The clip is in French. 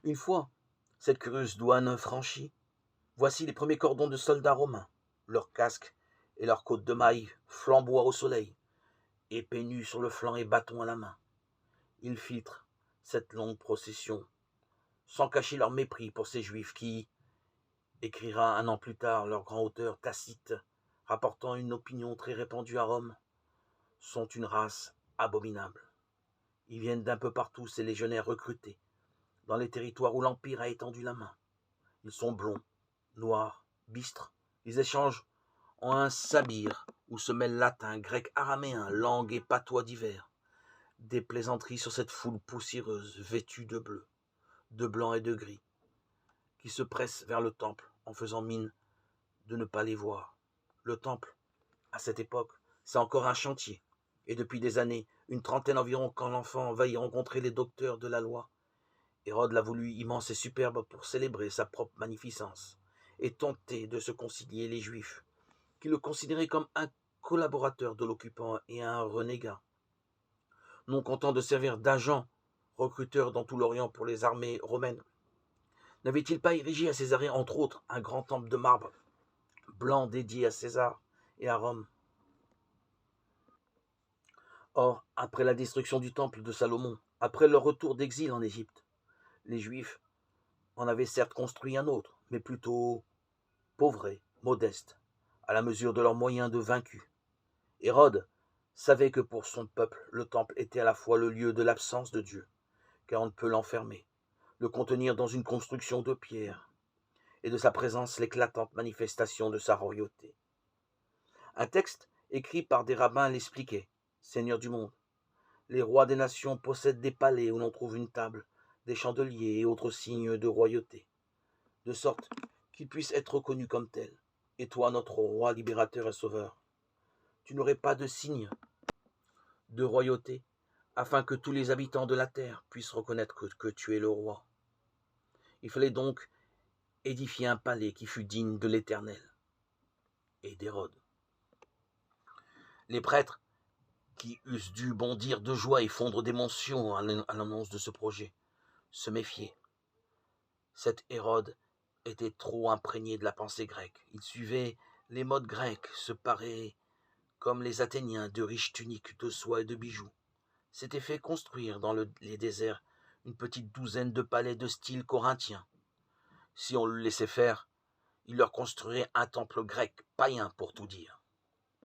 Une fois cette curieuse douane franchie, voici les premiers cordons de soldats romains, leurs casques et leurs côtes de mailles flamboient au soleil, épées nues sur le flanc et bâtons à la main. Ils filtrent cette longue procession, sans cacher leur mépris pour ces juifs qui, écrira un an plus tard leur grand auteur Tacite, rapportant une opinion très répandue à Rome, sont une race abominable. Ils viennent d'un peu partout, ces légionnaires recrutés, dans les territoires où l'Empire a étendu la main. Ils sont blonds, noirs, bistres. Ils échangent en un sabir où se mêlent latin, grec, araméen, langue et patois divers. Des plaisanteries sur cette foule poussiéreuse, vêtue de bleu, de blanc et de gris, qui se presse vers le temple en faisant mine de ne pas les voir. Le temple, à cette époque, c'est encore un chantier. Et depuis des années, une trentaine environ, quand l'enfant va y rencontrer les docteurs de la loi, Hérode l'a voulu immense et superbe pour célébrer sa propre magnificence et tenter de se concilier les Juifs, qui le considéraient comme un collaborateur de l'occupant et un renégat. Non content de servir d'agent recruteur dans tout l'Orient pour les armées romaines, n'avait-il pas érigé à Césarée, entre autres, un grand temple de marbre blanc dédié à César et à Rome? Or, après la destruction du temple de Salomon, après leur retour d'exil en Égypte, les Juifs en avaient certes construit un autre, mais plutôt pauvré, modeste, à la mesure de leurs moyens de vaincus. Hérode savait que pour son peuple, le temple était à la fois le lieu de l'absence de Dieu, car on ne peut l'enfermer, le contenir dans une construction de pierre, et de sa présence l'éclatante manifestation de sa royauté. Un texte écrit par des rabbins l'expliquait. Seigneur du monde, les rois des nations possèdent des palais où l'on trouve une table, des chandeliers et autres signes de royauté, de sorte qu'ils puissent être reconnus comme tels. Et toi, notre roi libérateur et sauveur, tu n'aurais pas de signe de royauté, afin que tous les habitants de la terre puissent reconnaître que tu es le roi. Il fallait donc édifier un palais qui fût digne de l'Éternel et d'Hérode. Les prêtres, qui eussent dû bondir de joie et fondre d'émotion à l'annonce de ce projet, se méfiaient. Cet Hérode était trop imprégné de la pensée grecque. Il suivait les modes grecs, se parait comme les Athéniens de riches tuniques de soie et de bijoux. S'était fait construire dans les déserts une petite douzaine de palais de style corinthien. Si on le laissait faire, il leur construirait un temple grec païen pour tout dire.